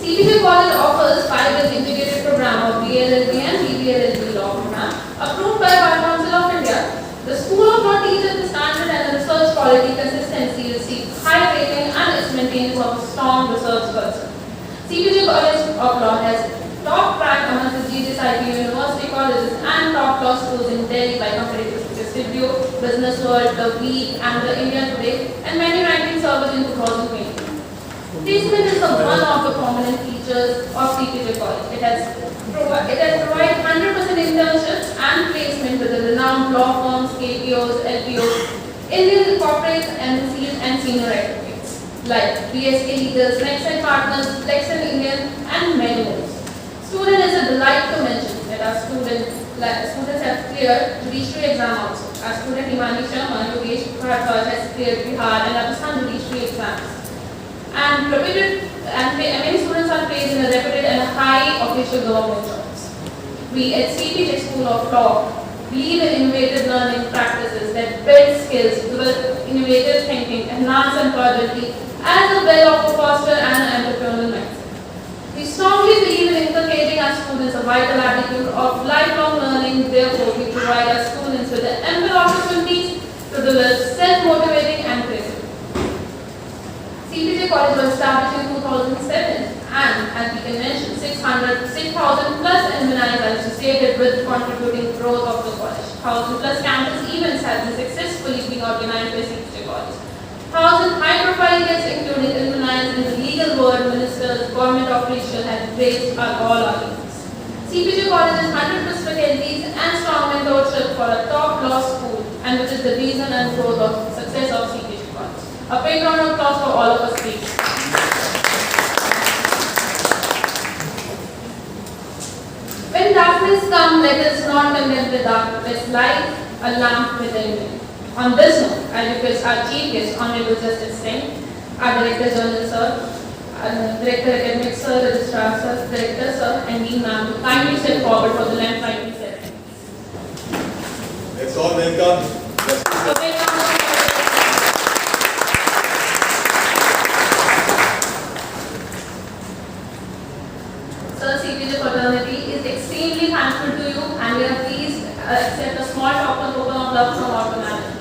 CPJ College offers 5 years integrated program of B.A.L.L.B and BBA.LL.B law program approved by Bar Council of India. The School of Law teaches the standard and the research quality consistency receives high rating and is maintained for a strong research culture. CPJ College of Law has top rank among the GGSIP university colleges and top law schools in Delhi by comparative Studio, Business World, The Week and the Indian Today and many ranking surveys in 2020. Placement is one of the prominent features of CPJ College. It has provided 100% internships and placement with the renowned law firms, KPOs, LPOs, Indian corporates, MNCs and senior advocates like BSK leaders, Nexen partners, Lexen Indian and many more. Student is a delight to mention that our students have cleared judiciary exam also. Our student Imani Sharma, Yogesh Bharadwaj has cleared Bihar and Rajasthan judiciary exams. And many students are placed in a reputed and high official government jobs. We at CPJ School of Law believe in innovative learning practices that build skills, develop innovative thinking, enhance employability, as well as foster an entrepreneurial mindset. We strongly believe in inculcating our students a vital attitude of lifelong learning. Therefore, we provide our students with the ample opportunities to develop self-motivating and creative. CPJ College was established in 2007 and, as we can mention, 6,000 plus alumni are associated with contributing growth of the college. 1,000 plus campus events have been successfully being organized by CPJ College. 1,000 high-profile guests, including alumni in the legal world, ministers, government officials, have graced all our events. CPJ College is 100% faculties and strong mentorship for a top law school, and which is the reason and growth of success of CPJ College. A big round of applause for all of us, please. When darkness comes, let us not condemn the dark. Let's light a lamp within me. On this note, I request our Chief Guest, Honorable Justice Singh, our Director General Sir, Director Academic Sir, Registrar Sir, Director Sir, and Dean Ma'am to kindly step forward for the land fighting ceremony. Let's all welcome. Sir, CPJ fraternity is extremely thankful to you, and we are pleased to accept a small token of love from our management.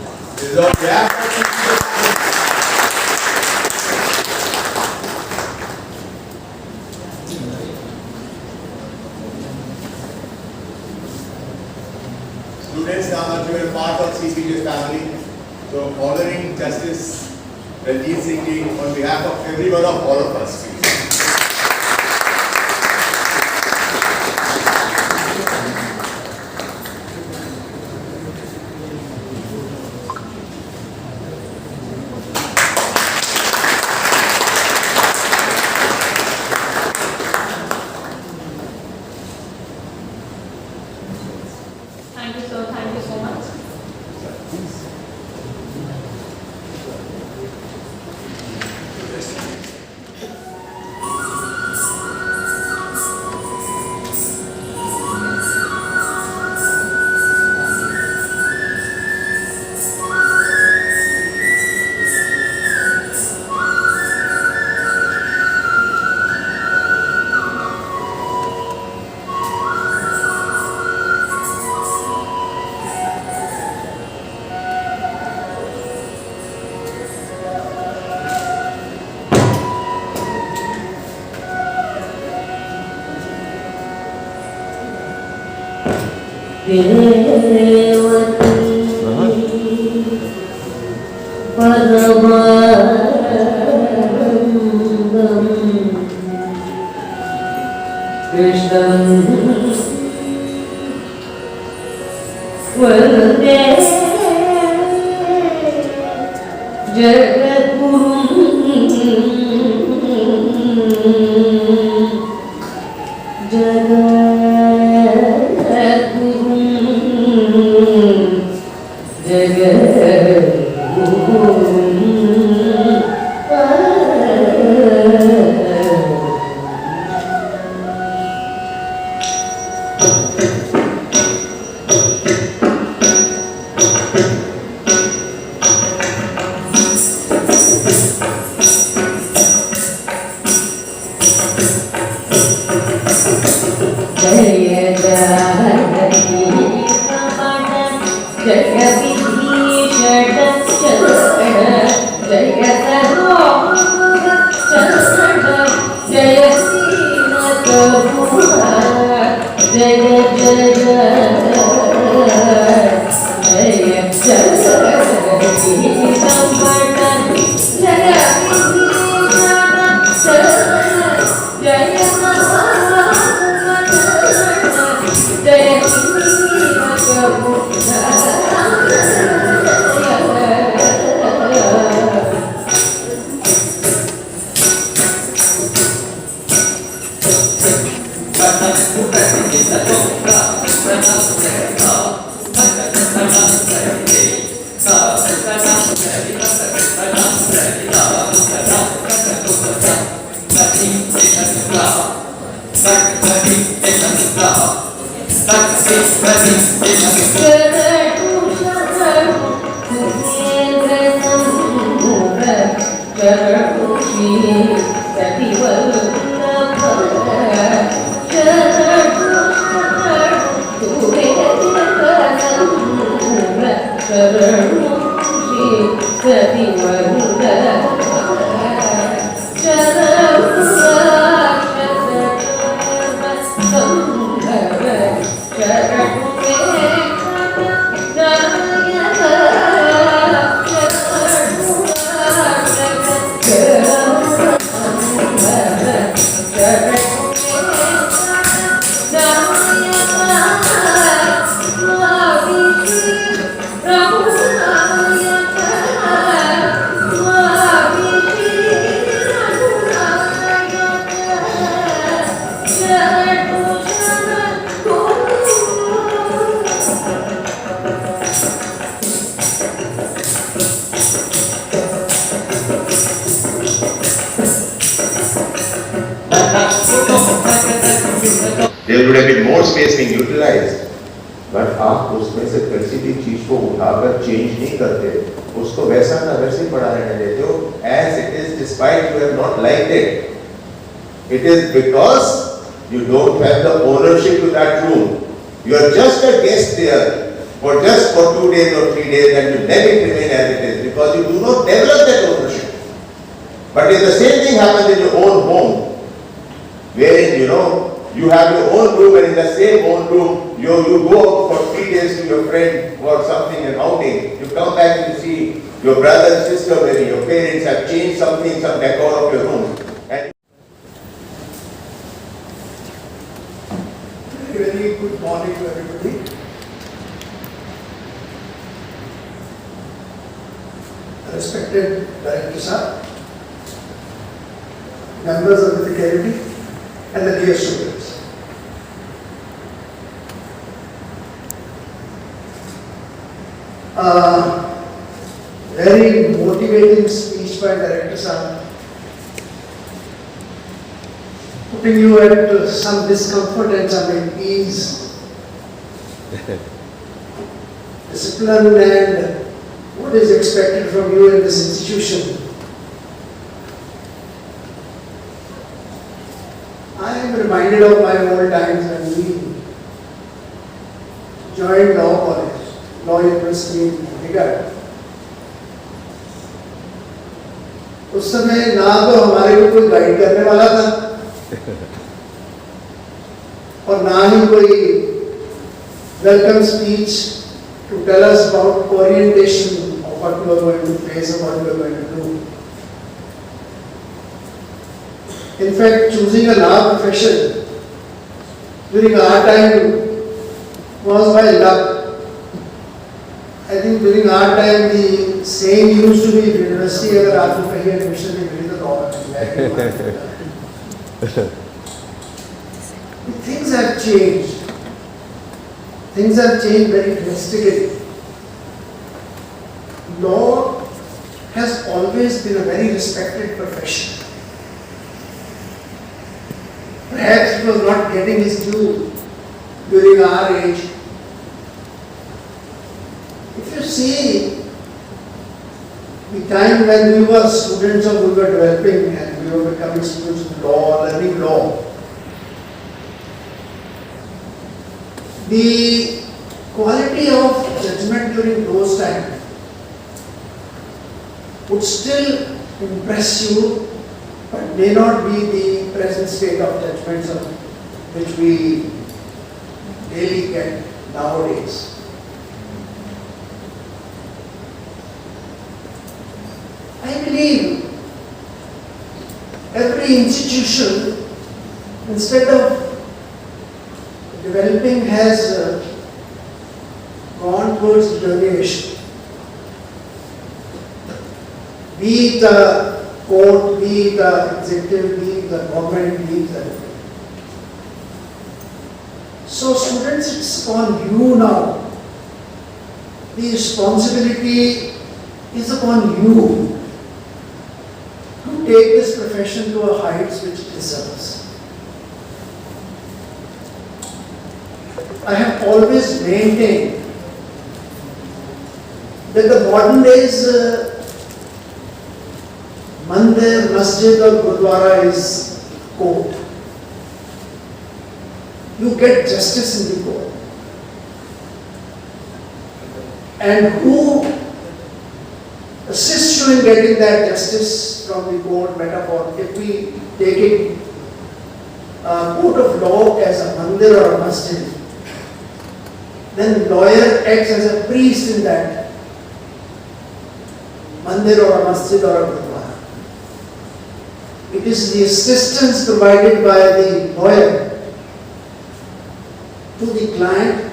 Students, now that you are part of CPJ family, so honoring Justice Ranjit Singh ji on behalf of everyone of all of us. Thank you, sir. Thank you so much. There would have been more space being utilized, but आप उसमें से किसी भी चीज को उठाकर change नहीं करते, उसको वैसा ना वैसे ही पड़ा रहने देते हो, as it is, despite you have not liked it. It is because you don't have the ownership to that room. You are just a guest there for 2 days or 3 days, and you let it remain as it is because you do not develop that ownership. But if the same thing happens in your own home, wherein you have your own room, and in the same own room, you go out for 3 days to your friend or something, an outing. You come back and you see your brother and sister, maybe your parents have changed something, some decor of your room. And very good morning to everybody. Respected Director Sir, members of the faculty, and the dear students. Very motivating speech by Director Sir, putting you at some discomfort and some ease. Discipline and what is expected from you in this institution. I am reminded of my old times when we joined Law College, Law University in Chandigarh. उस समय ना तो हमारे को कोई guide करने वाला था और ना ही कोई welcome speech to tell us about orientation of what we are going to face and what we are going to do. In fact, choosing a law profession during our time was by luck. I think during our time the saying used to be university अगर आपको कहीं admission नहीं मिली तो government Things have changed. Things have changed very drastically. Law has always been a very respected profession. Perhaps it was not getting its due during our age. If you see the time when we were students or we were developing and we were becoming students of law, learning law, the quality of judgment during those times would still impress you, but may not be the present state of judgments of which we daily get nowadays. I believe every institution, instead of developing, has gone towards derivation. Be it the court, be it the executive, be it the government, be it the... So students, it's upon you now. The responsibility is upon you to take this profession to a heights which it deserves. I have always maintained that the modern days mandir, masjid or gurdwara is court. You get justice in the court. And who assists you in getting that justice from the court metaphor? If we take it court of law as a mandir or a masjid, then lawyer acts as a priest in that mandir or a masjid or a gurdwara. It is the assistance provided by the lawyer to the client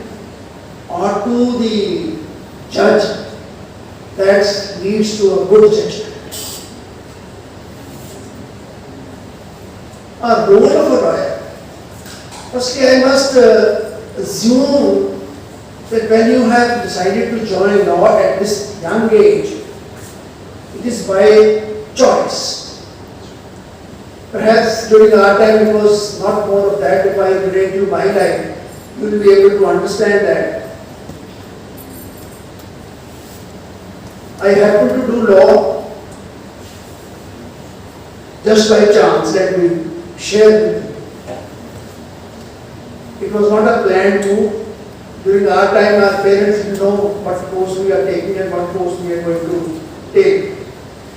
or to the judge that leads to a good judgment. A role of a lawyer. Firstly, I must assume that when you have decided to join law at this young age, it is by choice. Perhaps during our time it was not more of that. If I relate to my life, you will be able to understand that. I happened to do law just by chance. Let me share with you. It was not a planned move. During our time, our parents didn't know what course we are taking and what course we are going to take.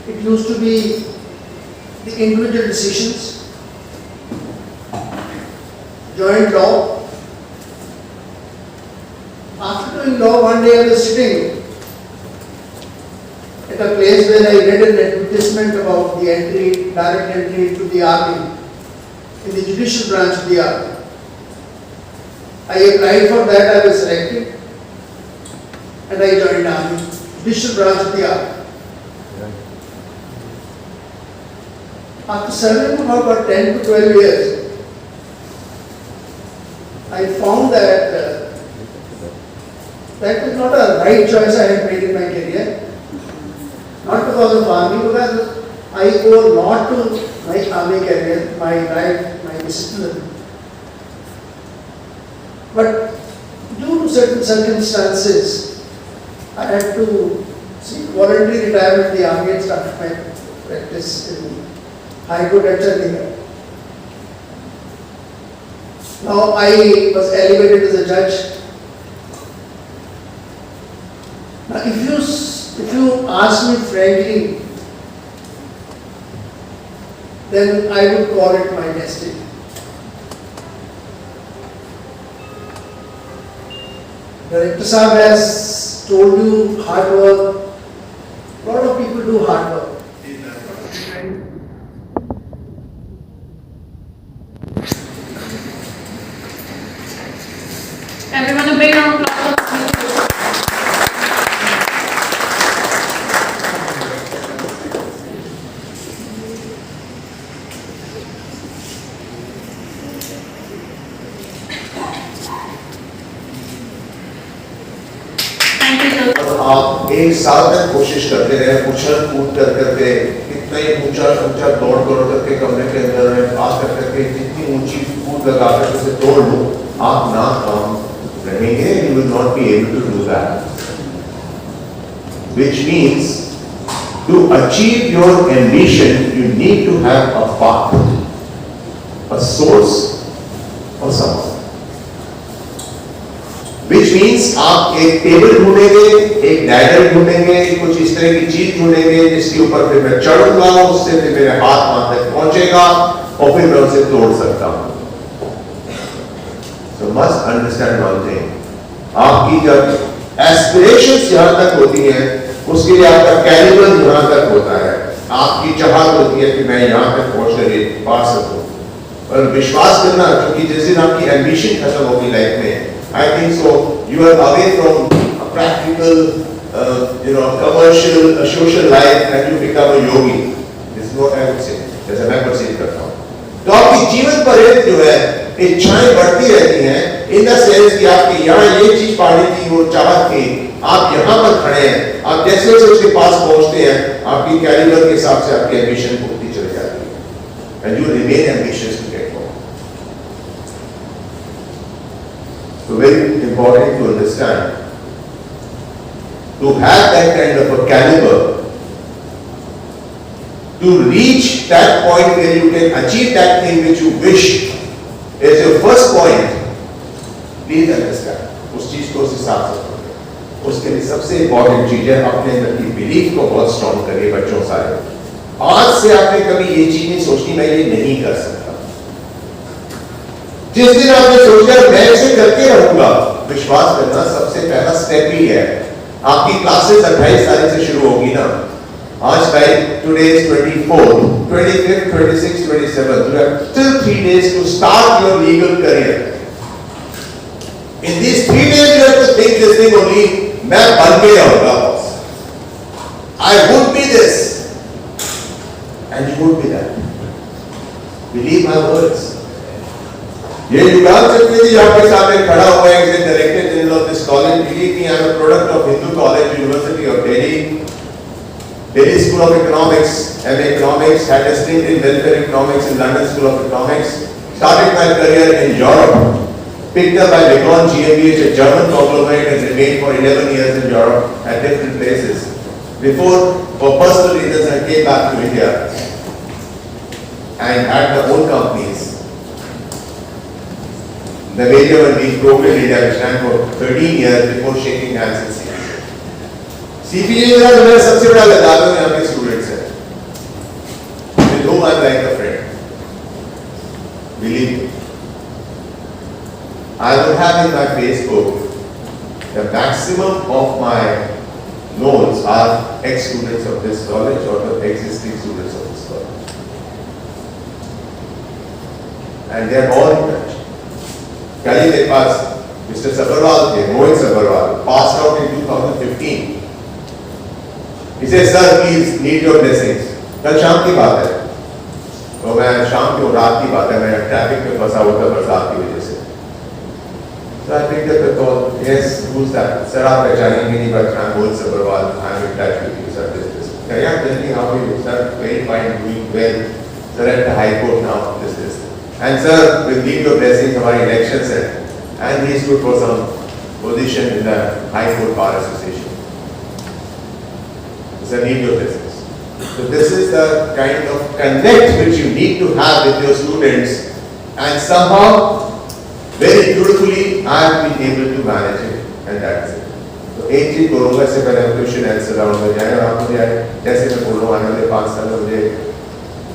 It used to be the individual decisions. Joined law. After doing law, one day I was sitting at a place where I read an advertisement about the entry, direct entry into the army, in the judicial branch of the army. I applied for that, I was selected, and I joined army, judicial branch of the army. After serving about 10 to 12 years, I found that that was not a right choice I had made in my career. Not because of army, because I owe a lot to my army career, my life, my discipline. But due to certain circumstances, I had to seek voluntary retirement in the army and start my practice in High Court at Chandigarh. Now I was elevated as a judge. Now if you ask me frankly, then I would call it my destiny. Director Saab has told you hard work. A lot of people do hard work. Everyone a big round of applause. एक साल तक कोशिश करते रहे, उछल कूद कर करके, कितना ही ऊंचा ऊंचा दौड़ करके कमरे के अंदर पास कर करके जितनी ऊंची कूद लगा कर उसे तोड़ लो, आप ना काम रहेंगे, you will not be able to do that. Which means to achieve your ambition, you need to have a path, a source or someone. Which means आप एक टेबल ढूंढेंगे, एक डायगर ढूंढेंगे, कुछ इस तरह की चीज ढूंढेंगे जिसके ऊपर फिर मैं चढ़ूंगा, उससे फिर मेरे हाथ वहां तक पहुंचेगा और फिर मैं उसे तोड़ सकता हूं. So must understand one thing. आपकी जब एस्पिरेशंस यहां तक होती हैं, उसके लिए आपका कैलिबर यहां तक होता है. आपकी चाहत होती है कि मैं यहां तक पहुंच कर पा सकूं. और विश्वास करना, क्योंकि जिस दिन आपकी एम्बिशन खत्म होगी लाइफ में, I think so, you are away from a practical, commercial, social life and you become a yogi. This is what I would say. जैसा मैं परसीव करता हूँ. तो आपकी जीवन पर्यंत जो है इच्छाएं बढ़ती रहती हैं, in the sense कि आपकी यहाँ ये चीज पाने की वो चाहत थी, आप यहाँ पर खड़े हैं, आप जैसे जैसे उसके पास पहुँचते हैं, आपकी कैलिबर के हिसाब से आपकी एम्बिशन बढ़ती चली जाती है, and you remain ambitious to get more. So very important to understand, to have that kind of a caliber, to reach that point where you can achieve that thing which you wish is your first point. Please understand, उस चीज को उस हिसाब से करें. उसके लिए सबसे important चीज है अपने अंदर की बिलीफ को बहुत स्ट्रॉन्ग करिए. बच्चों सारे, आज से आपने कभी ये चीज नहीं सोचनी मैं ये नहीं कर सकता. जिस दिन आपने सोचा मैं इसे करके रहूंगा, विश्वास करना सबसे पहला स्टेप ही है. आपकी क्लासेस 28 तारीख से शुरू होगी ना. आज time today is 24, 25, 26, 27. You have still 3 days to start your legal career. In these 3 days you have to think this thing only. मैं बन के रहूंगा boss. I would be this, and you would be that. Believe my words. ये युवराज चतुर्वेदी आपके सामने खड़ा हुआ है, as director general of this college. Believe me, I am a product of Hindu College, University of Delhi, Delhi School of Economics, MA Economics, had a stint in welfare economics in London School of Economics. Started my career in Europe, picked up by Legon GmbH, a German conglomerate, and remained for 11 years in Europe at different places. Before, for personal reasons, I came back to India and had my own companies. The major one being PROGRAMME-B.A.L.L.B, which ran for 13 years before shaking hands in CPJ. CPJ जो मेरा सबसे बड़ा लगाव है यहाँ के students हैं, with whom I'm like a friend. Believe me. I would have in my Facebook, the maximum of my knowns are ex-students of this college or the existing students of this college. And they are all in touch. कल ही मेरे पास mister Sabharwal थे, मोहित Sabharwal, passed out in 2015. He says, sir, please need your blessings. कल शाम की बात है, तो मैं शाम की रात की बात है, मैं ट्रैफिक में फंसा हुआ था बरसात की वजह से. So I picked up the call. Yes, who's that? Sir, आप पहचानेंगे नहीं, but I'm Mohit Sabharwal. I'm in touch with you, sir. This. Yeah, tell me how are you, sir? Very fine, doing well. Sir, at the High Court now. This. And sir, with need your blessings, हमारी elections है, and he stood for some position in the High Court Bar Association. So need your blessings. So this is the kind of connect which you need to have with your students, and somehow, very beautifully, I have been able to manage it, and that's it. तो एक चीज बोलूँगा इससे पहले question answer round में जाए, और आप मुझे जैसे मैं बोल रहा हूँ आने वाले 5 साल में मुझे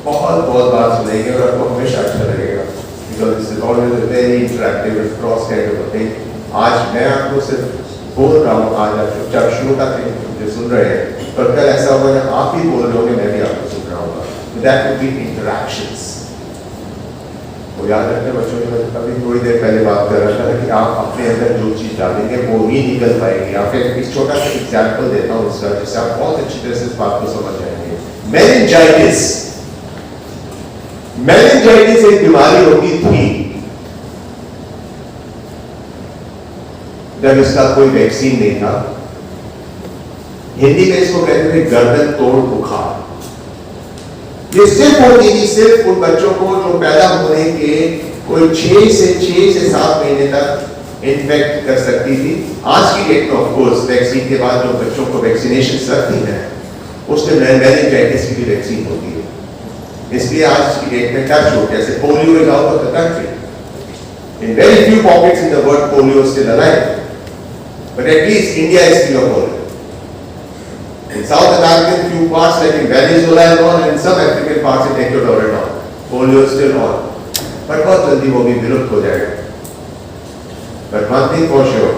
बहुत बात सुनेंगे और आपको हमेशा अच्छा लगेगा, because this is always a very interactive and cross kind of a thing. आज मैं आपको सिर्फ बोल रहा हूँ, आज आप चुपचाप श्रोता थे जो सुन रहे हैं, पर कल ऐसा होगा जब आप ही बोल रहे होंगे, मैं भी आपको सुन रहा हूँगा. That will be interactions. वो याद रखने बच्चों के, मैं अभी थोड़ी देर पहले बात कर रहा था कि आप अपने अंदर जो चीज डालेंगे वो ही निकल पाएगी. आप एक छोटा सा एग्जाम्पल देता हूँ इसका, जिससे आप बहुत अच्छी तरह से इस बात को समझ जाएंगे. मेनिंजाइटिस एक बीमारी होती थी जब इसका कोई वैक्सीन नहीं था. हिंदी में इसको कहते थे गर्दन तोड़ बुखार। ये सिर्फ होती थी सिर्फ उन बच्चों को जो पैदा होने के कोई 6 से 7 महीने तक इन्फेक्ट कर सकती थी। आज की डेट में ऑफ कोर्स वैक्सीन के बाद जो बच्चों को वैक्सीनेशन लगती है उसमें मेनिंजाइटिस की भी वैक्सीन होती है। इसलिए आज की डेट में टच हो जैसे polio is out of the country. In very few pockets in the world polio is still alive, but at least India is free of polio. In South American few parts like in Venezuela and all, and some African parts in Ecuador and all, polio is still on. But बहुत जल्दी वो भी विलुप्त हो जाएगा। But one thing for sure,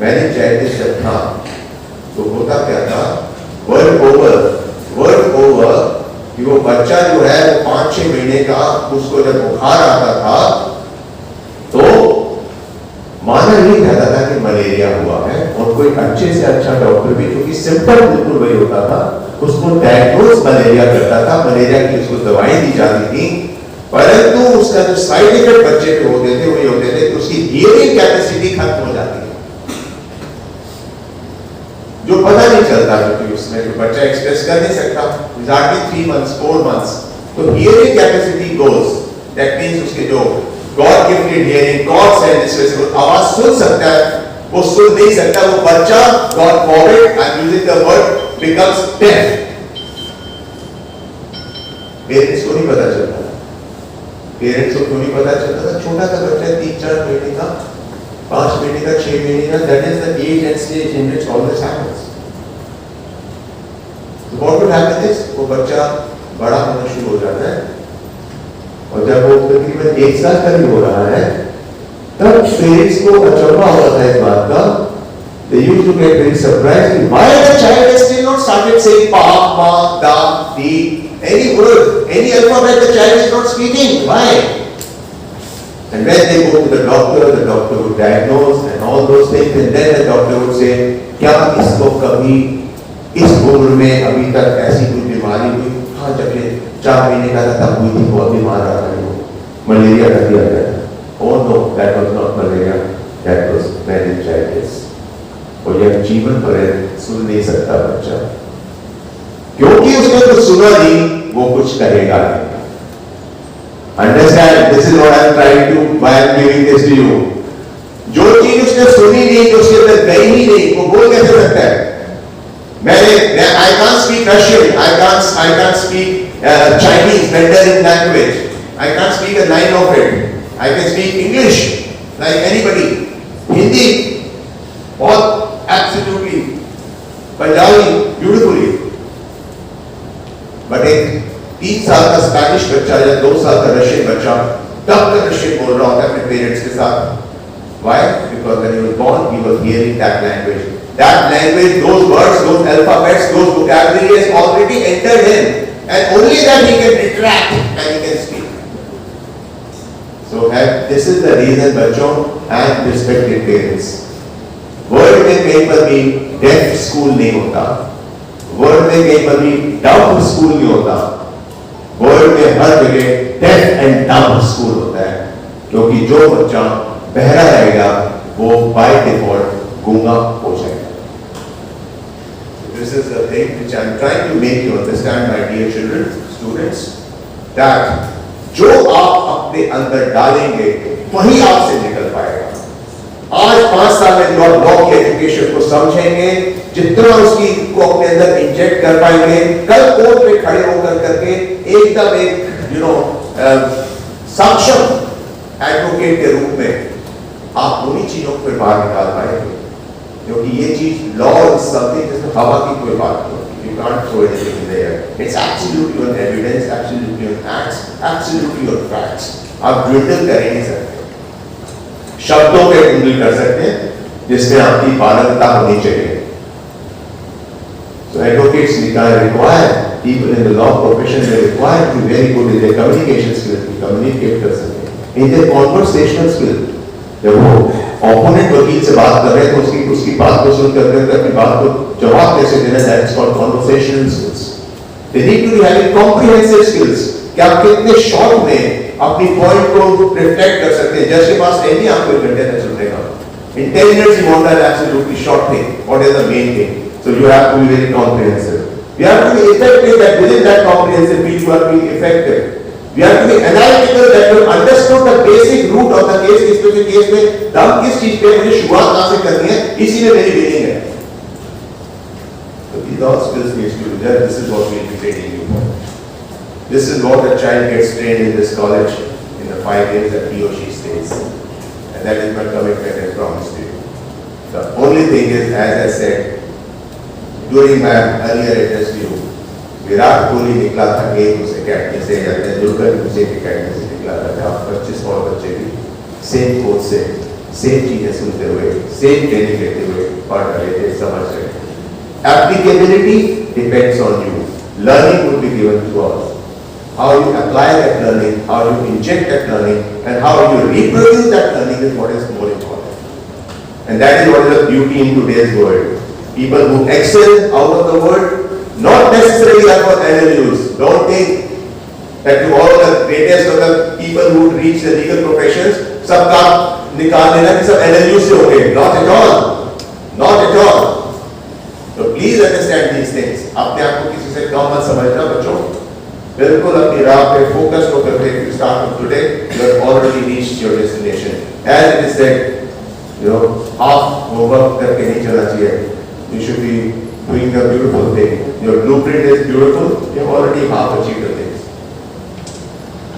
meningitis जब था तो होता क्या था? World over कि वो बच्चा जो है वो 5-6 महीने का उसको जब बुखार आता था तो माना नहीं जाता था कि मलेरिया हुआ है, और कोई अच्छे से अच्छा डॉक्टर भी क्योंकि सिम्पटम बिल्कुल वही होता था उसको डायग्नोज मलेरिया करता था, मलेरिया की उसको दवाई दी जाती थी, परंतु उसका जो साइड इफेक्ट बच्चे पे होते थे वही होते थे कि उसकी हियरिंग कैपेसिटी खत्म हो जाती है, जो पता नहीं चलता क्योंकि उसमें जो बच्चा एक्सप्रेस कर नहीं सकता एग्जैक्टली 3 months 4 months, तो hearing capacity goes, that means उसके जो God gifted hearing God send जिस वजह से वो आवाज सुन सकता है वो सुन नहीं सकता, वो बच्चा God forbid I am using the word becomes deaf. Parents को नहीं पता चलता, पेरेंट्स को क्यों नहीं पता चलता था? छोटा सा बच्चा 3-4 महीने का, 5 महीने का, 6 महीने का, that is the age and stage in which all this happens. So what will happen is वो बच्चा बड़ा होना शुरू हो जाता है और जब वो तकरीबन 1 साल का हो रहा है तब पेरेंट्स को अचंभा होता है इस बात का। They used to get very surprised why the child has still not started saying pa, ma, da, di, any word, any alphabet the child is not speaking. Why? And when they go to the doctor would diagnose and all those things, and then the doctor would say, क्या इसको कभी इस उम्र में अभी तक ऐसी कोई बीमारी हुई? हाँ, जब ये 4 महीने का था तब हुई थी, बहुत बीमार रहा था, मलेरिया का दिया गया था। Oh no, that was not malaria, that was meningitis. और यह जीवन भर सुन नहीं सकता बच्चा, क्योंकि उसने तो सुना नहीं, वो कुछ करेगा नहीं। Understand? This is what I am trying to, why I am giving this to you. जो चीज उसने सुनी नहीं, जो उसके अंदर गई ही नहीं, वो बोल कैसे सकता है? I can't speak Russian, I can't speak Chinese Mandarin language, I can't speak a line of it. I can speak English like anybody, Hindi, बहुत absolutely, Punjabi beautifully, but एक 3 साल का स्पेनिश बच्चा या 2 साल का रशियन बच्चा तब तक रशियन बोल रहा होता है अपने पेरेंट्स के साथ। Why? Because when he was born, he was hearing that language. That language, those words, those alphabets, those vocabulary has already entered him, and only that he can retract and he can speak. So this is the reason बच्चों and respected parents, world में कहीं पर भी def school नहीं होता, world में कहीं पर भी डफ स्कूल नहीं होता, वर्ल्ड में हर जगह डेफ एंड डफ स्कूल होता है, क्योंकि जो बच्चा बहरा रहेगा वो बाय डिफॉल्ट गूंगा हो जाएगा। This is the thing which I am trying to make you understand, my dear children, students, that जो आप अपने अंदर डालेंगे वही आपसे निकल पाएगा। आज 5 साल में जो आप लॉ की एजुकेशन को समझेंगे, जितना उसकी को अपने अंदर इंजेक्ट कर पाएंगे, कल कोर्ट में खड़े होकर करके एकदम एक सक्षम एडवोकेट के रूप में आप उन्हीं चीजों को बाहर निकाल पाएंगे, क्योंकि ये चीज लॉ इज समथिंग जिसमें हवा की कोई बात नहीं होती। You can't throw anything in there. It's absolutely on evidence, absolutely on facts, absolutely on facts. आप ड्रिल कर नहीं सकते, शब्दों पे ड्रिल कर सकते हैं जिसमें आपकी पारंगता होनी चाहिए। So advocates require, people in the law profession they require to be very good in their communication skills, to communicate कर सकते हैं, in their conversational skills। जब वो ऑपोनेंट वकील से बात कर रहे हैं तो उसकी बात को सुनकर अपनी बात को जवाब कैसे देना, that is called conversational skills. They need to be having comprehensive skills, कि आप कितने शॉर्ट में अपनी पॉइंट को रिफ्लेक्ट कर सकते हैं। जज के पास टाइम नहीं आपको 1 घंटे में सुनने का। In 10 minutes you want that absolutely short thing. What is the main thing? So you have to be very comprehensive. We have to be effective that within that comprehensive field you are being effective. We have to be analytical that you understood the basic root of the case. इस पे case में दम किस चीज पे मुझे शुरुआत कहाँ से करनी है, इसी में मेरी बिलिंग है. So these all skills needs to be there. This is what we will be training you for. This is what a child gets trained in this college in the 5 years that he or she stays, and that is my commitment and promise to you. The only thing is, as I said during my earlier address to you, Virat Kohli निकला था game उस academy से, या तेंदुलकर उस academy से निकला था, जहाँ 25 और बच्चे भी सेम कोच से सेम चीजें सुनते हुए सेम ट्रेनिंग लेते हुए पढ़ रहे थे, समझ रहे थे. Applicability depends on you. Learning would be given to us. How you apply that learning, how you inject that learning, and how you reproduce that learning is what is more important. And that is what is the beauty in today's world. People who excel out of the world not necessarily are for LLUs. Don't think that you all the greatest of the people who reach the legal professions सब काम निकाल देना कि सब LLU से हो गए. Not at all. Not at all. So please understand these things. अपने आप को किसी से कम मत समझना बच्चों. बिल्कुल अपनी राह पे फोकस होकर के if you start from today, you have already reached your destination. As it is said, half homework करके नहीं चलना चाहिए. You should be doing a beautiful thing. Your blueprint is beautiful. You have already half achieved the things.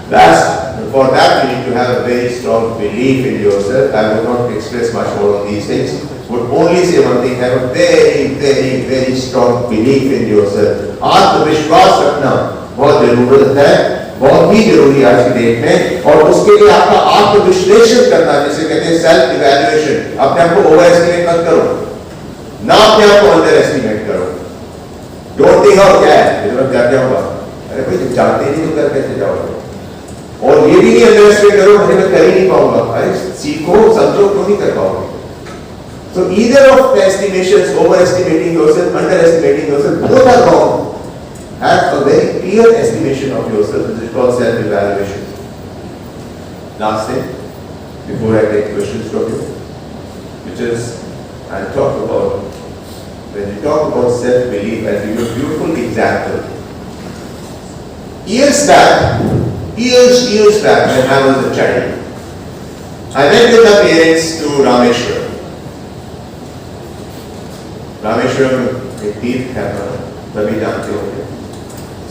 Last, for that you need to have a very strong belief in yourself. I will not express much more on these things. Would only say one thing: have a very, very, very strong belief in yourself. आत्मविश्वास रखना बहुत जरूरत है, बहुत ही जरूरी आज की date में. और उसके लिए आपका आत्मविश्लेषण करना, जिसे कहते हैं सेल्फ इवैल्यूएशन. अपने आप को ओवर एस्टिमेट मत करो, ना अपने आप को अंडर एस्टिमेट करो. डोंट थिंक और क्या है ये तो क्या क्या होगा, अरे भाई जब जानते नहीं तो कर कैसे जाओगे. और ये भी नहीं अंडर एस्टिमेट करो मुझे मैं कर ही नहीं पाऊंगा. अरे सीखो समझो, क्यों नहीं कर पाओगे. So either of the estimations, overestimating yourself, underestimating yourself, both are wrong. Have a very clear estimation of yourself, which is called self-evaluation. Last thing, before I take questions from you, which is, I'll talk about, when you talk about self-belief, I'll give you a beautiful example. Years back, when I was a child, I went with my parents to Rameshwaram. Rameswaram एक तीर्थ है, सभी जानते होंगे,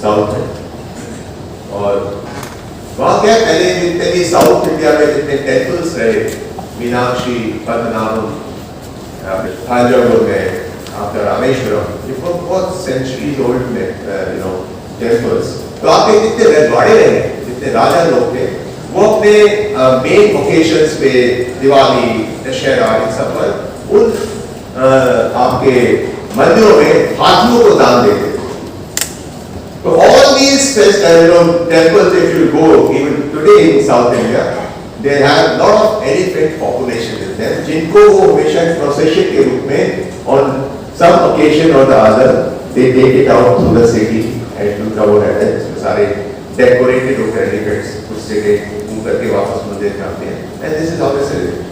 south में. और वहाँ क्या पहले जितने भी साउथ इंडिया में जितने टेम्पल्स रहे, मीनाक्षी, पद्मनाभम, थांजावुर में, आपका रामेश्वरम, ये बहुत सेंचुरीज ओल्ड में टेम्पल्स. तो आपके जितने रजवाड़े रहे, जितने राजा लोग थे, वो अपने मेन ओकेशंस पे, दिवाली, दशहरा, इन सब पर उन आपके मंदिरों में हाथियों को दान देते थे. तो all these temples, if you go even today in South India, they have lot of elephant population with them, जिनको वो हमेशा procession के रूप में on some occasion or the other they take it out through the city and to cover it. इसमें सारे decorated होकर elephants कुछ जगह घूम करके वापस मंदिर जाते हैं. And this is how they celebrate.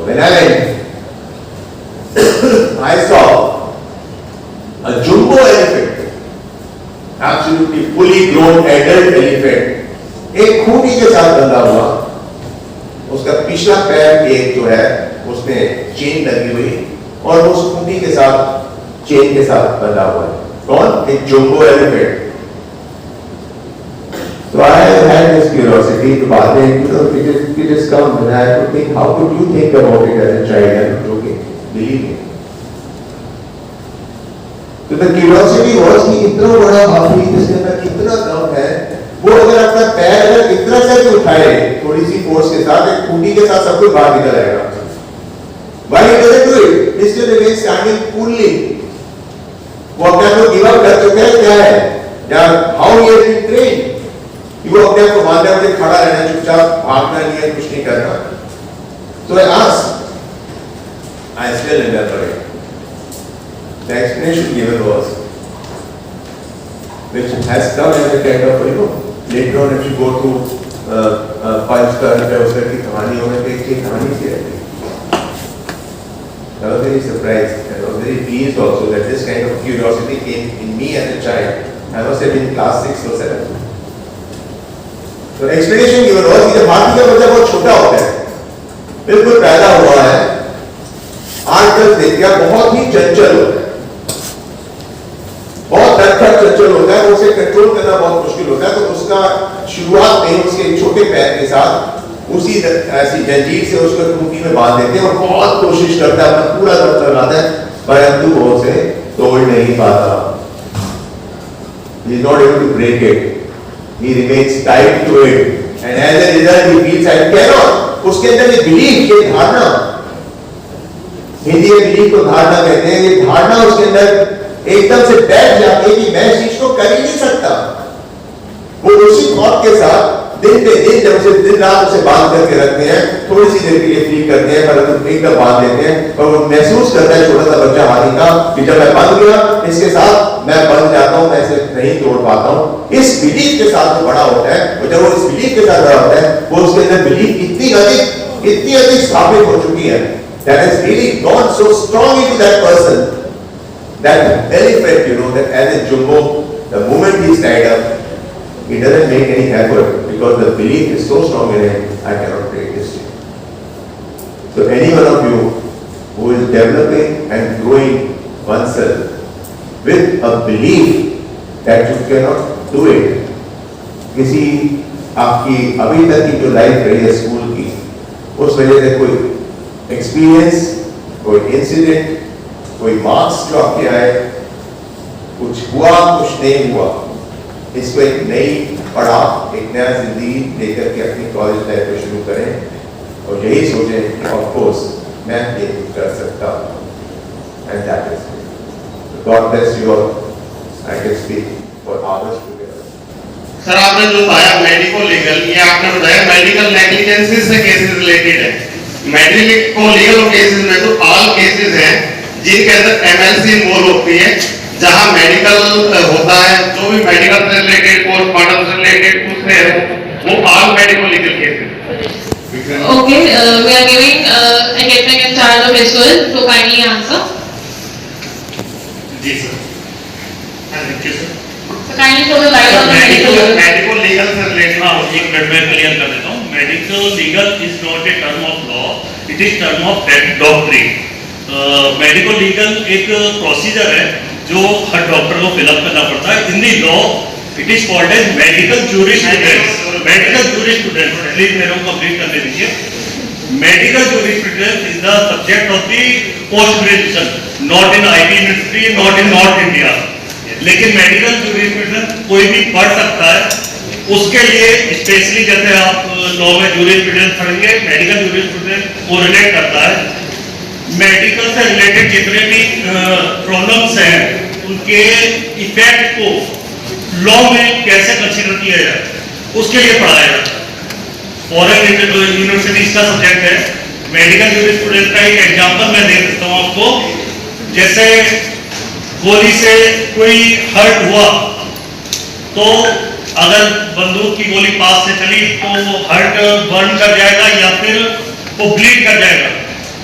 When I went, I saw a jumbo elephant, absolutely fully grown adult elephant, एक खूंटी के साथ बंधा हुआ. उसका पिछला पैर एक जो है उसमें चेन लगी हुई और उस खूंटी के साथ चेन के साथ बंधा हुआ है. कौन? एक jumbo elephant. So I had this curiosity to it has come and I had to think, how could you think about it as a child? I was joking. Believe me. तो the curiosity was कि इतना बड़ा हाथी जिसके अंदर इतना दम है, वो अगर अपना पैर अगर इतना सा भी उठाए थोड़ी सी फोर्स के साथ, एक खूंटी के साथ सब कुछ बाहर निकल आएगा. Why he doesn't do it? He still remains standing coolly. वो अपने आप को गिव अप कर चुका है. क्या है या how he has been trained? वो अपने आप को मानते हुए खड़ा रहना, चुपचाप भागना नहीं है, कुछ नहीं करना. So I asked, I still remember it. The explanation given was, which has come as a kind of, later on if you go to Panchkarma, Vyavasar की कहानियों में एक कहानी सी रहती है. I was very surprised. I was very pleased also that this kind of curiosity came in me as a child. I must have been class 6 or 7. तो explanation given हुआ कि जब हाथी का बच्चा बहुत छोटा होता है, बिल्कुल पैदा हुआ है, 8-10 दिन का, बहुत ही चंचल होता है, बहुत नटखट चंचल होता है, उसे कंट्रोल करना बहुत मुश्किल होता है। तो उसका शुरुआत में उसके छोटे पैर के साथ उसी ऐसी जंजीर से उसको टूटी में बांध देते हैं और बहुत कोशिश करता है, अपना पूरा दम लगाता है, परंतु वो उसे तोड़ नहीं पाता। He is not able to break it. He remains tied to it, and as a result he feels I cannot. उसके अंदर ये belief, ये धारणा, हिंदी में belief को धारणा कहते हैं, ये धारणा उसके अंदर एकदम से बैठ जाती है कि मैं इस चीज को कर ही नहीं सकता। वो उसी थॉट के साथ दिन पे दिन, जब उसे दिन रात उसे बांध करके रखते हैं, थोड़ी सी देर के लिए फील करते हैं, परंतु एकदम बांध देते हैं, और वो महसूस करता है छोटा सा बच्चा हाथी का कि जब मैं बंध गया, इसके साथ मैं बंध जाता हूं, मैं इसे नहीं तोड़ पाता हूं। इस बिलीफ के साथ वो बड़ा होता है, और जब वो इस बिलीफ के साथ बड़ा होता है, वो उसके अंदर बिलीफ इतनी अधिक स्थापित हो चुकी है, that has really gone so strong into that person, that elephant, you know, that as a jumbo, the moment he is tied up, he doesn't make any effort because the belief is so strong in him, I cannot break this chain. So any one of you who is developing and growing oneself with a belief that you cannot do it, किसी आपकी अभी तक की जो life रही है school की, उस वजह से कोई एक्सपीरियंस, कोई इंसिडेंट, कोई मार्क्स जो आपके आए, कुछ हुआ कुछ नहीं हुआ, इसको एक नई पड़ाव, एक नया जिंदगी लेकर के अपनी कॉलेज लाइफ को शुरू करें और यही सोचें कि ऑफ कोर्स मैं ये कुछ कर सकता हूँ, and that is God bless you all. I can speak for hours together. Sir आपने जो बताया मेडिको लीगल, ये आपने बताया मेडिकल नेग्लिजेंसी से केसेस रिलेटेड है। मेडिको लीगल केसेस में तो ऑल केसेस हैं जिनके अंदर एमएलसी इन्वॉल्व होती है, जहां मेडिकल होता है, जो भी मेडिकल से रिलेटेड, पोस्टमार्टम से रिलेटेड कुछ है, वो all medico legal cases. Okay, we are giving academic in charge of Israel to kindly answer. जी sir, thank you sir. So kindly throw the light on the medical legal. Medico legal से related एक minute में clear कर देता हूँ। Medical legal is not a term of law, it is term of doctrine. Medico legal एक procedure है जो हर डॉक्टर को फिलअप करना पड़ता है। In the law it is called as medical jurisprudence. Medical jurisprudence, please मेरे को कंप्लीट करने दीजिए। Medical jurisprudence is the subject of the post graduation, not in IT industry, not in north India. लेकिन medical jurisprudence कोई भी पढ़ सकता है, उसके लिए स्पेशली जैसे आप लॉ में जूरिस्प्रूडेंस पढ़ेंगे, मेडिकल जूरिस्प्रूडेंस को रिलेट करता है। मेडिकल से रिलेटेड जितने भी प्रॉब्लम्स हैं, उनके इफेक्ट को लॉ में कैसे कंसीडर किया जाए, उसके लिए पढ़ाया जाता है। फॉरेन यूनिवर्सिटीज का सब्जेक्ट है। मेडिकल जूरिस्प्रूडेंस का एक एग्जांपल मैं दे सकता हूँ आपको। जैसे गोली से कोई हर्ट हुआ, तो अगर बंदूक की गोली पास से चली तो वो हर्ट बर्न कर जाएगा या फिर वो ब्लीड कर जाएगा।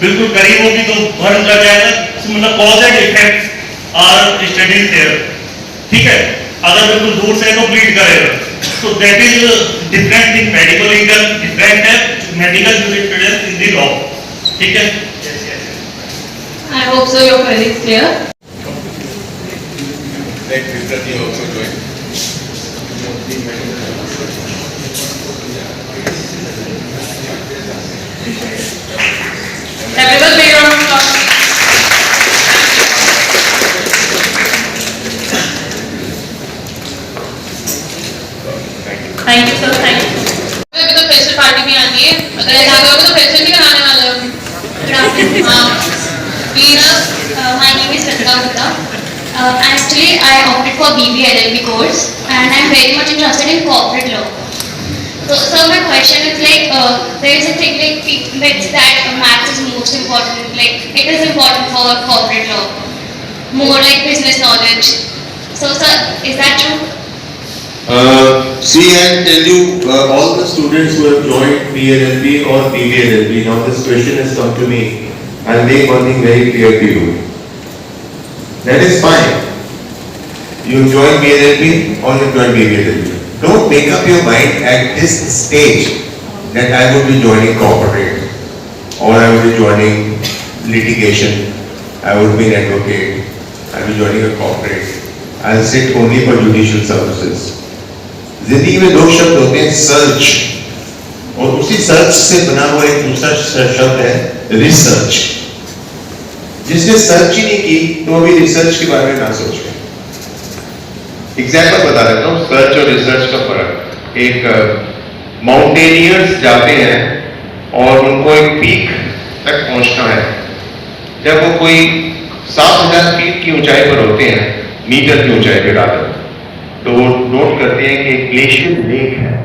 बिल्कुल करीब होगी तो बर्न कर जाएगा, मतलब cause and effect are studies there, ठीक है। अगर बिल्कुल दूर से तो ब्लीड करेगा। तो that is different thing. Medical legal different है, medical jurisprudence in the law, ठीक है। I hope so your query is clear. Let Vikrati also join. Everyone big round of applause. Thank you sir, thank you. अभी तो fresher party भी आनी है, अगर ऐसा होगा तो फ्रेशर भी कराने वाले हो। My name is Ritika Gupta. Actually, I opted for BBA.L.B course, and I'm very much interested in corporate law. So my question is like, there is a thing like myths that maths is most important. Like it is important for corporate law, more like business knowledge. So sir, is that true? See, I'll tell you, all the students who have joined P.L.L.B or BBA.L.B, now this question has come to me. I'll make one thing very clear to you. that is fine. You join B.A.L.L.B. or you join BBA. Don't make up your mind at this stage that I would be joining corporate or I would be joining litigation, I would be an advocate, I will be joining a corporate, I'll sit only for judicial services. जिंदगी में दो शब्द होते हैं, search, और उसी search से बना हुआ एक दूसरा शब्द है रिसर्च. जिसने सर्च ही नहीं की तो अभी रिसर्च के बारे में ना सोचे. एग्जाम्पल बता देता हूँ सर्च और रिसर्च का फर्क. एक माउंटेनियर्स जाते हैं और उनको एक पीक तक पहुंचना है. जब वो कोई 7,000 फीट की ऊंचाई पर होते हैं, मीटर की ऊंचाई पर आते, तो वो नोट करते हैं कि एक ग्लेशियर लेक है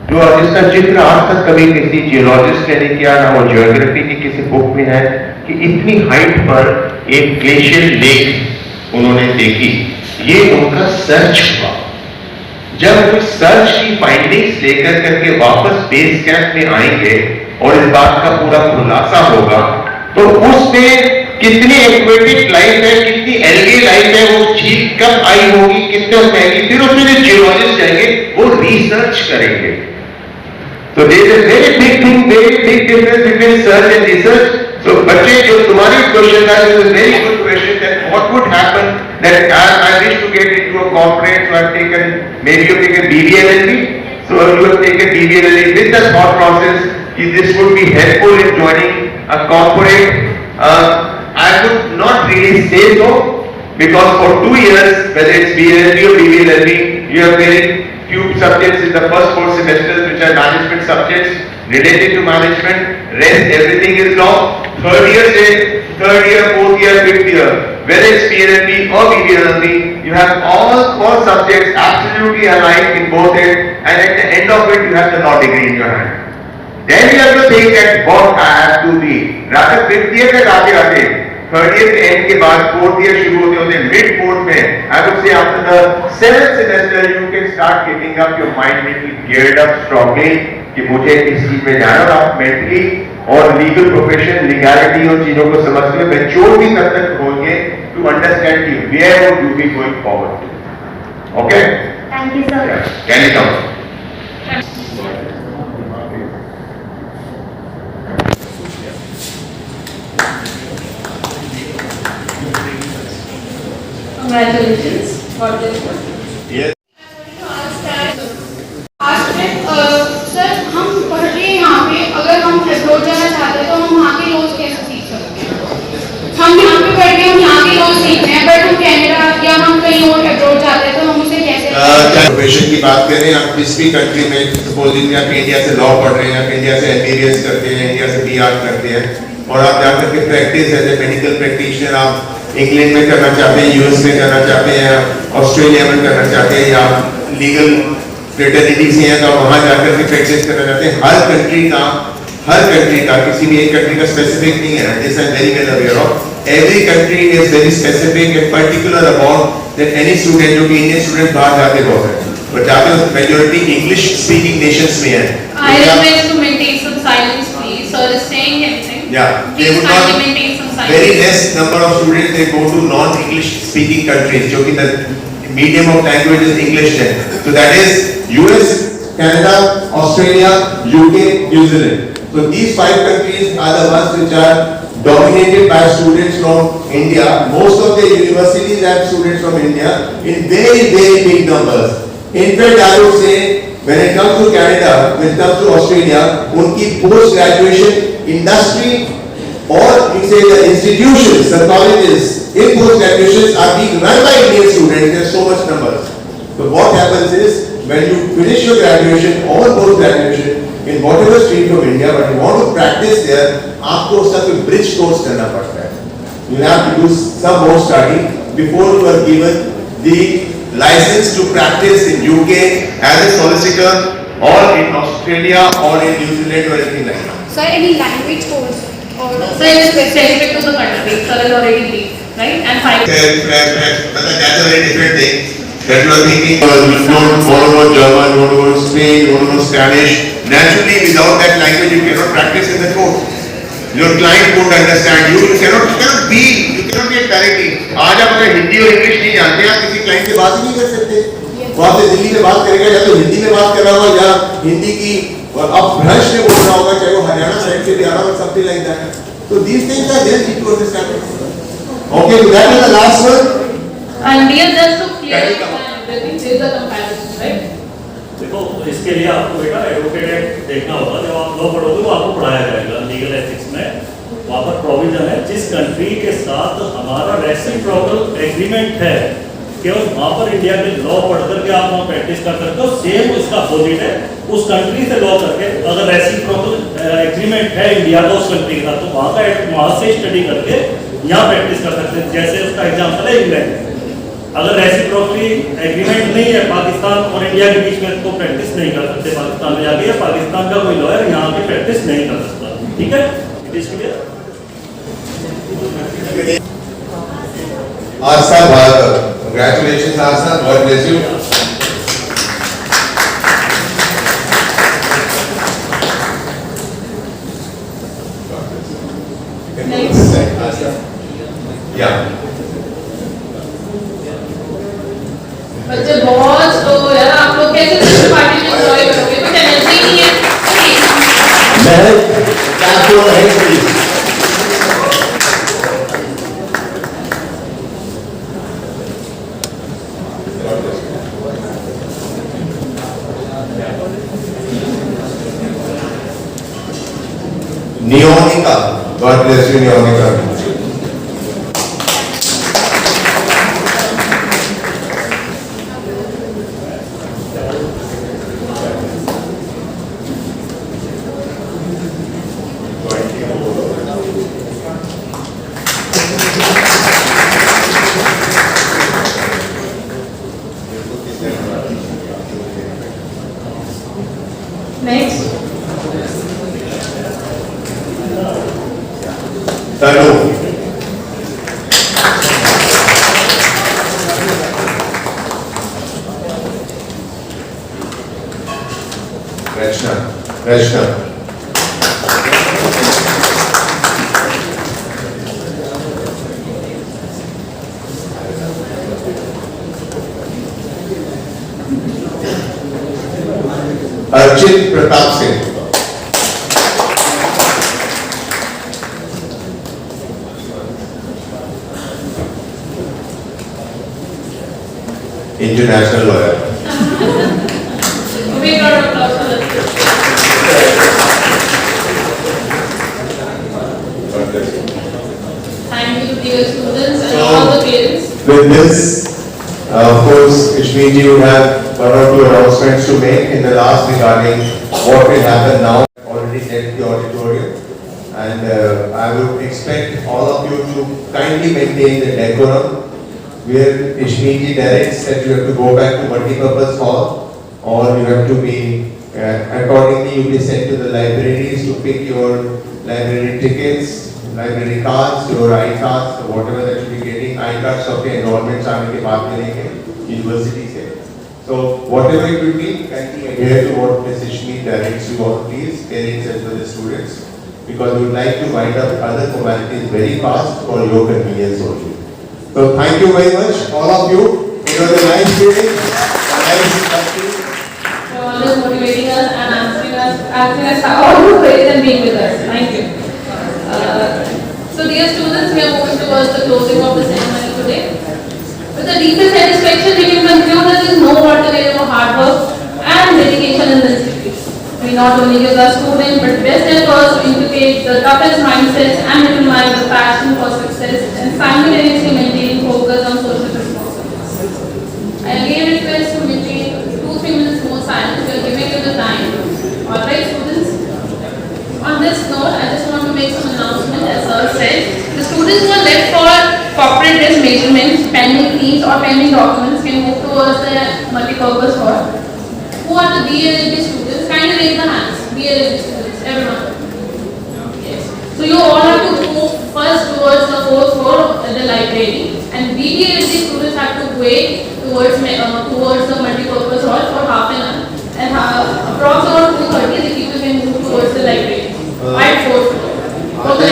जो जिसका जिक्र आज तक कभी किसी जियोलॉजिस्ट ने नहीं किया, ना वो ज्योग्राफी की किसी बुक में है कि इतनी हाइट पर एक ग्लेशियर लेक उन्होंने देखी. ये उनका सर्च हुआ. जब वो सर्च की फाइंडिंग्स लेकर करके वापस बेस कैंप में आएंगे और इस बात का पूरा खुलासा होगा, तो उसमें कितनी एक्वेटिक लाइफ है, कितनी एल्गी लाइफ है, वो झील कब आई होगी, कितने उसमें, फिर उसमें जो जियोलॉजिस्ट जाएंगे वो रिसर्च करेंगे. तो there is a very big thing, very big difference between search and research. So, बच्चे जो तुम्हारी क्वेश्चन का is a very good question that what would happen that I wish to get into a corporate, so I've taken, maybe you've taken BBA.L.B. So you have taken BBA.L.B. with the thought process that this would be helpful in joining a corporate. I would not really say so because for 2 years, whether it's BA.L.B. or BBA.L.B, you have very few subjects in the first 4 semesters which are management subjects related to management. Rest everything is law. Third year, 4th year, 5th year, whether it's PLLB or BBA.L.B, you have all 4 subjects absolutely aligned in both it, and at the end of it, you have the law degree in your hand. Then you have to think that what I have to be. Rather 5th year तक आते 3rd year के end के बाद 4th year शुरू होते mid 4th में, I would say after the 7th semester you can start getting up your mind little geared up strongly कि मुझे इस चीज में जाना. और आप मेंटली और लीगल प्रोफेशन, लीगैलिटी और चीजों को समझते हुए मैच्योर भी तब तक होंगे टू अंडरस्टैंड कि where would you be going forward. Okay, thank you sir. Can you come? Congratulations for this one. Yes. Sir हम पढ़ रहे हैं यहाँ पे, अगर हम अब्रॉड जाना चाहते हैं तो हम वहाँ के लॉज कैसे सीख सकते हैं? हम यहाँ पे पढ़ रहे हैं, हम यहाँ के लॉज सीख रहे हैं, बट हम कनाडा या हम कहीं और अब्रॉड जाते हैं तो हम उसे कैसे प्रोफेशन की बात करें, आप किस भी कंट्री में, सपोजिंग आप इंडिया से लॉ पढ़ रहे हैं, आप इंडिया से MBBS करते हैं, इंडिया से BR करते हैं, और आप जाकर के practice as a medical practitioner आप इंग्लैंड में करना चाहते हैं, US में करना चाहते हैं, ऑस्ट्रेलिया में करना चाहते हैं, या लीगल फ्रेटर्निटी से हैं तो आप वहाँ जाकर के प्रैक्टिस करना चाहते हैं. हर कंट्री का किसी भी एक कंट्री का स्पेसिफिक नहीं है. This I am very well aware of. Every country is very specific and particular about that any student, जो कि इंडियन स्टूडेंट बाहर जाते बहुत हैं, पर जाते हैं मेजॉरिटी इंग्लिश स्पीकिंग नेशंस में है. I request to maintain some silence, please. Sir is saying anything. Yeah, they Please would kindly not. maintain some silence. Very less number of students they go to non-English speaking countries, जो कि the medium of language is English है. So that is US, Canada, Australia, UK, New Zealand. So these 5 countries are the ones which are dominated by students from India. Most of the universities have students from India in very, very big numbers. In fact, I would say when it comes to Canada, when it comes to Australia, उनकी post graduation industry or we say the institutions, the colleges in post graduations are being run by Indian students. There are so much numbers. So what happens is when you finish your graduation or post graduation in whatever stream from India, but you want to practice there, आपको उसका कोई bridge course करना पड़ता है. You have to do some more study before you are given the license to practice in UK as a solicitor or in Australia or in New Zealand or anything like that. Sir, any language course or Sir, it is specific to the country. Sir has already briefed, right? And 5. But that's a very different thing. That you are thinking, you don't want to know German, you want to go to Spain, you want to know Spanish. Naturally, without that language, you cannot practice in the court. your client won't understand, you cannot be at parity. आज आप अगर हिंदी और English नहीं जानते, आप किसी client से बात ही नहीं कर सकते। वो आपसे दिल्ली में बात करेगा, या तो हिंदी में बात कर रहा होगा, या हिंदी की अपभ्रंश में बोल रहा होगा, चाहे वो हरियाणा साइड से भी आ रहा हो, something like that. So these things are there to understand. Okay, so that was the last one. And dear, just to clear everything, there is a comparison, right? देखो, इसके लिए आपको बेटा एडवोकेट एक्ट देखना होगा। जब आप लॉ पढ़ोगे वो आपको पढ़ाया जाएगा लीगल एथिक्स में। वहाँ पर प्रोविजन है जिस कंट्री के साथ हमारा रेसिप्रोकल एग्रीमेंट है, केवल वहाँ पर इंडिया के लॉ पढ़ करके आप वहाँ प्रैक्टिस कर सकते हो। सेम इसका अपोजिट है, उस कंट्री से लॉ करके अगर रेसिप्रोकल एग्रीमेंट है इंडिया का उस कंट्री के साथ, तो वहाँ से स्टडी करके यहाँ प्रैक्टिस कर सकते हैं। जैसे उसका एग्जाम्पल है इंग्लैंड। अगर रेसिप्रोकली एग्रीमेंट नहीं है पाकिस्तान और इंडिया के बीच में, तो प्रैक्टिस नहीं कर सकते पाकिस्तान में जाके, या पाकिस्तान का कोई लॉयर यहाँ पे प्रैक्टिस नहीं कर सकता। ठीक है, इसलिए आस्था Bharat, congratulations Aastha, God bless you. Yeah. बच्चे बहुत स्लो यार, आप लोग कैसे पार्टी में एंजॉय करोगे? कुछ एनर्जी नहीं है। मैं क्या बोल रहे हैं? Neonica, God bless you, Neonica. Next. Tanu. Rachna. Archit Pratap Singh. International lawyer. Big round of applause for this. Thank you, dear students and all the parents. With this, of course, Ishmi ji would have one or two announcements to make in the last regarding what will happen now. Already left the auditorium, and I would expect all of you to kindly maintain the decorum, where Ishmi ji directs that you have to go back to multi-purpose hall, or you have to be accordingly you will be sent to the libraries to pick your library tickets, library cards, your I cards, or whatever that you will be getting. I cards of the enrollments आने के बाद मिलेंगे university से. So whatever it will be, kindly adhere to what Ms. Ishmi directs you all, please, parents as well as students, because we would like to wind up other formalities very fast for your convenience only. So thank you very much, all of you. It was a nice meeting, a nice discussion. For always motivating us and asking us how to praise and being with us. Thank you. So dear students, we are moving towards the closing of the ceremony today. With the deepest satisfaction, we can conclude that there is no alternative for hard work and dedication in this institute. We not only give our students but best efforts to inculcate the toughest mindsets and determine the passion for success and simultaneously maintain focus on social responsibilities. I again request to maintain 2-3 minutes more silence. We are giving you the time. Alright students? On this note, I just want to make some announcement. As Sir said, the students who are left for corporate dress measurements, pending fees or pending documents can move towards the multi-purpose hall. Who are the BA.LL.B students? Kindly raise the hands. BA.LL.B students, everyone. Yes. So you all have to move first towards the 4th floor of the library, and BBA.LL.B students have to wait towards the multi-purpose hall for half an hour. And approximately 2:30, the people can move towards the library. At 4th floor. For the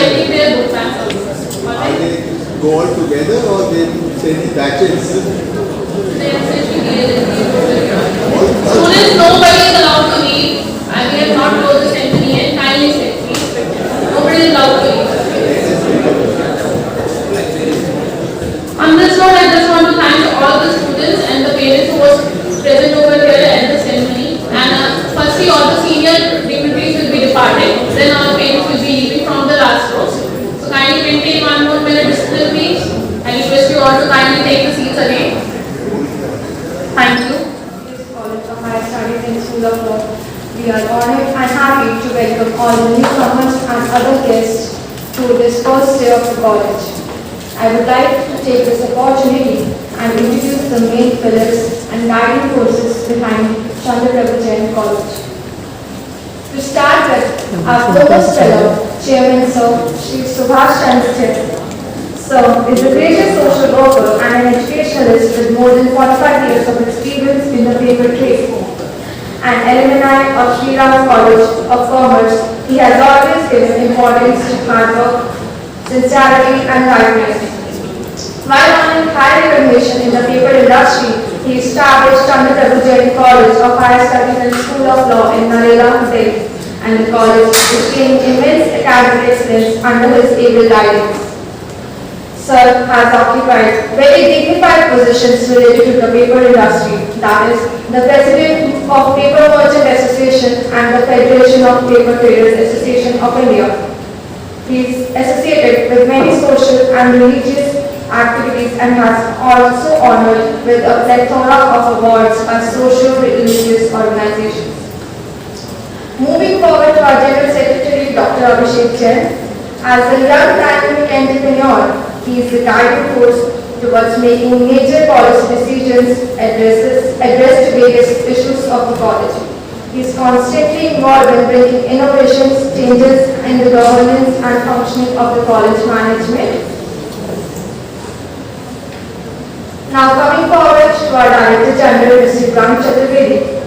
Students, nobody is allowed to leave. And we have not closed the ceremony yet. Kindly sit, please. Nobody is allowed to leave. On this note, I just want to thank all the students and the parents who was present over here at the ceremony. And firstly, all the senior dignitaries will be departing. Then our parents will be leaving from the last rows. So kindly maintain 1 more minute discipline, please. I request you all to kindly take the seats again. Thank you. College of Higher Studies and School of Law. We are honored and happy to welcome all the newcomers and other guests to this first day of the college. I would like to take this opportunity and introduce the main pillars and guiding forces behind Chandraprabhu Jain College. To start with, our provost fellow, Chairman Sir Shri Subhash Chandra Chetty. Sir is a gracious social worker and an educationalist with more than 45 years of experience in the paper trade. An alumni of Sri Ram College of Commerce, he has always given importance to hard work, sincerity and kindness. While earning high recognition in the paper industry, he established Chandraprabhu Jain College of Higher Studies and School of Law in Narela, Delhi, and the college achieved immense academic excellence under his able guidance. Sir has occupied very dignified positions related to the paper industry, that is, the President of Paper Merchant Association and the Federation of Paper Traders Association of India. He is associated with many social and religious activities and has also honored with a plethora of awards by social religious organizations. Moving forward to our General Secretary, Dr. Abhishek Jain, as a young dynamic entrepreneur, he is the guiding force towards making major policy decisions addressed to various issues of the college. He is constantly involved in bringing innovations, changes in the governance and functioning of the college management. Now coming forward to our Director General, Mr. Ram Chaturvedi.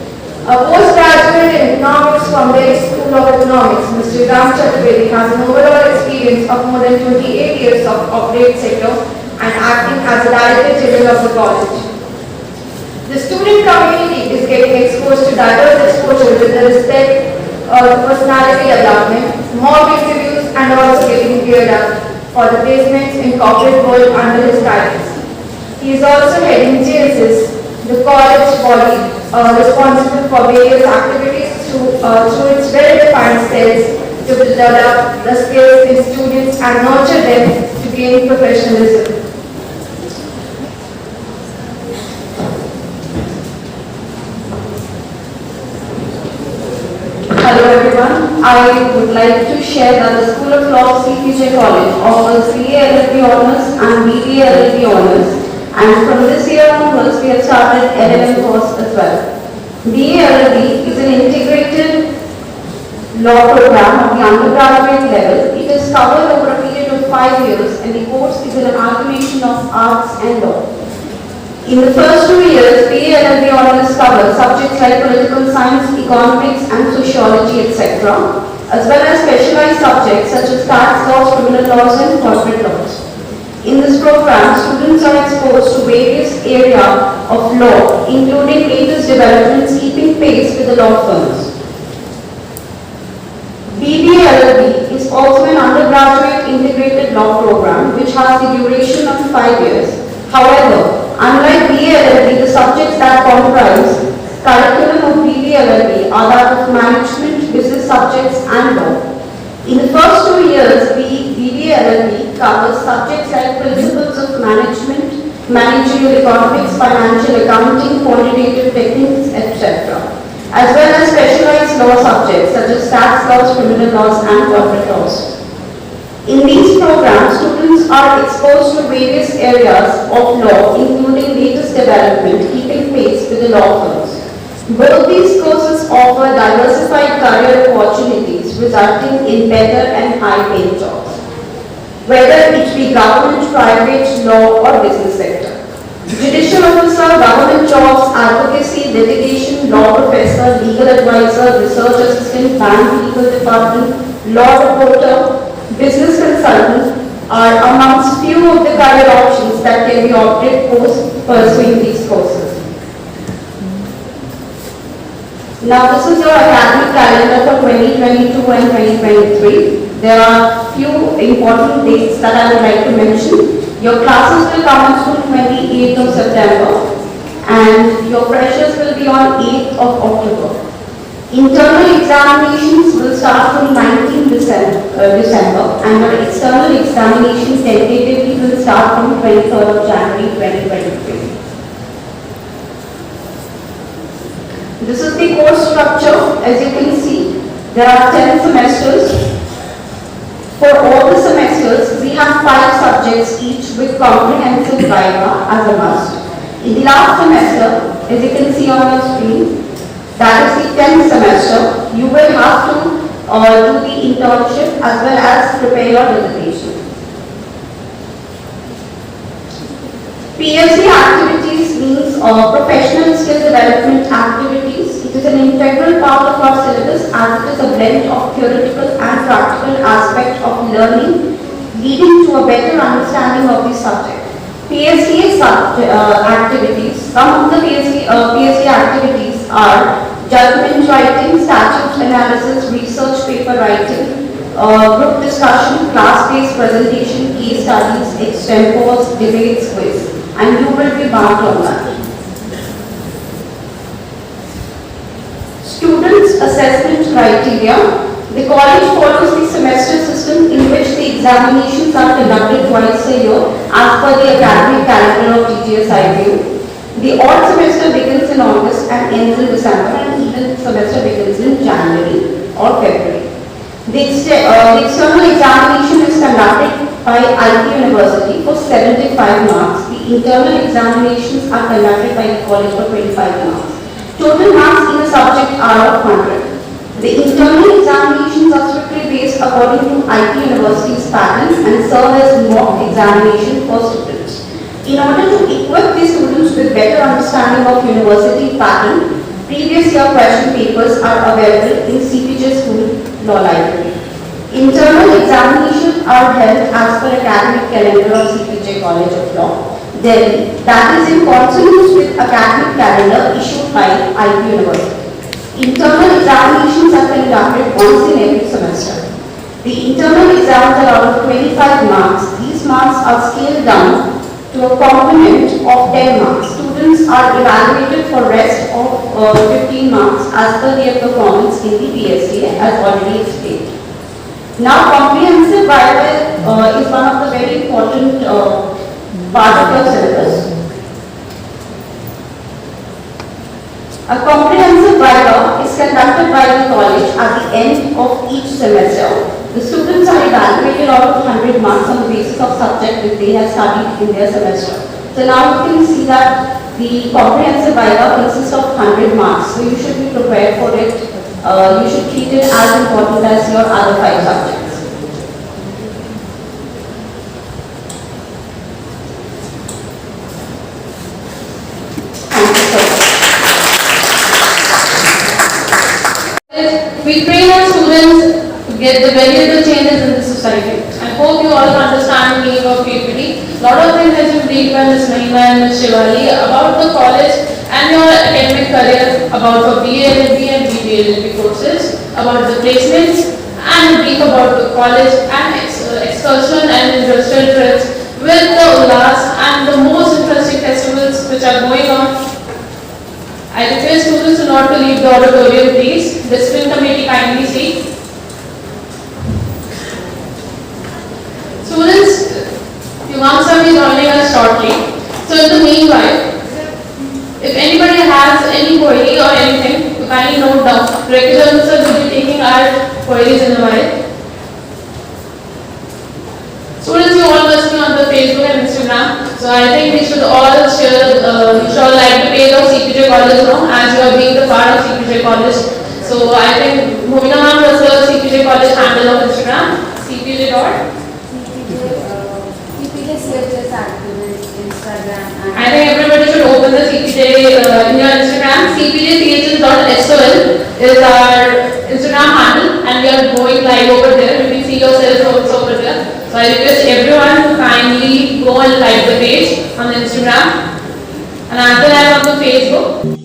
A postgraduate in economics from Delhi School of Economics, Mr. Ram Chaturvedi has an overall experience of more than 28 years of corporate sector and acting as a Director General of the college. The student community is getting exposed to diverse exposure with the respect of personality development, mock interviews and also getting geared up for the placements in corporate world under his guidance. He is also heading GGSIP, the college body responsible for various activities through its well-defined cells to develop the skills in students and nurture them to gain professionalism. Hello everyone, I would like to share that the School of Law CPJ College offers BA.LL.B Honours and BBA.LL.B Honours. And from this year onwards, we have started LLM course as well. BA.LL.B is an integrated law program at the undergraduate level. It is covered over a period of 5 years and the course is an amalgamation of arts and law. In the first 2 years, BA.LL.B honours cover subjects like political science, economics and sociology, etc. as well as specialized subjects such as tax laws, criminal laws and corporate laws. In this program, students are exposed to various areas of law, including latest developments, keeping pace with the law firms. BBA.LL.B is also an undergraduate integrated law program which has the duration of 5 years. However, unlike BA.LL.B, the subjects that comprise curriculum of BBA.LL.B are that of management, business subjects and law. In the first 2 years, BBA.LL.B covers subjects like principles of management, managerial economics, financial accounting, quantitative techniques, etc. as well as specialized law subjects such as tax laws, criminal laws and corporate laws. In these programs, students are exposed to various areas of law, including latest development, keeping pace with the law firms. Both these courses offer diversified career opportunities resulting in better and high-paying jobs, whether it be government, private, law or business sector. Judicial officer, government jobs, advocacy, litigation, law professor, legal advisor, research assistant, bank legal department, law reporter, business consultant, are amongst few of the career options that can be opted post pursuing these courses. Now this is your academic calendar for 2022 and 2023. There are few important dates that I would like to mention. Your classes will commence on 28th of September and your freshers will be on 8th of October. Internal examinations will start from 19th December and your external examinations tentatively will start from 23rd of January 2023. This is the course structure. As you can see, there are 10 semesters. For all the semesters, we have 5 subjects each with comprehensive viva as a must. In the last semester, as you can see on your screen, that is the 10th semester, you will have to do the internship as well as prepare your dissertation. PhD activities means professional skill development activities. It is an integral part of our syllabus as it is a blend of theoretical and practical aspect of learning leading to a better understanding of the subject. PhD activities, some of the PhD activities are judgment writing, statute analysis, research paper writing, group discussion, class-based presentation, case studies, extempores, debates, quiz, and you will be marked on that. Students' assessment criteria. The college follows the semester system in which the examinations are conducted twice a year as per the academic calendar of GGSIP. The odd semester begins in August and ends in December, and even semester begins in January or February. The external examination is conducted by IP University for 75 marks. The internal examinations are conducted by the college for 25 marks. Total marks in a subject are of 100. The internal examinations are strictly based according to IP University's patterns and serve as mock examination for students. In order to equip the students with better understanding of university pattern, previous year question papers are available in CPJ School of Law Library. Internal examinations are held as per academic calendar of CPJ College of Law, Delhi, that is in consonance with academic calendar issued by IP University. Internal examinations are conducted once in every semester. The internal exams are out of 25 marks. These marks are scaled down to a component of 10 marks. Students are evaluated for rest of 15 marks as per their performance in the PSA as already explained. Now, comprehensive viva is one of the very important part of your syllabus. A comprehensive viva is conducted by the college at the end of each semester. The students are evaluated out of 100 marks on the basis of subject that they have studied in their semester. So now you can see that the comprehensive viva consists of 100 marks. So you should be prepared for it. You should treat it as important as your other 5 subjects. We train our students to get the valuable changes in the society. I hope you all understand the meaning of PPT. A lot of things has been briefed by Ms. Mahima and Ms. Shivali about the college and your academic career, about the BA.LL.B and BBA.LL.B courses, about the placements, and a brief about the college and excursion and industrial trips with the Ullas and the most interesting festivals which are going on. I request students not to leave the auditorium, please. Discipline committee kindly seat. Students, you must be joining us shortly. So in the meanwhile, if anybody has any query or anything, you kindly note down. Rector sir will be taking our queries in a while. Students, you all must be on the Facebook and Instagram. So I think we should all share, you should all like the page of CPJ College now as you are being the part of CPJ College. So I think Movina ma'am was the CPJ College handle of Instagram. CPJ dot? CPJ CHS activist Instagram. I think everybody should open the CPJ in your Instagram. CPJCHS.SOL is our Instagram handle and we are going live over there. You can see yourselves also over there. So I request everyone to kindly go and like the page on Instagram and after that on the Facebook.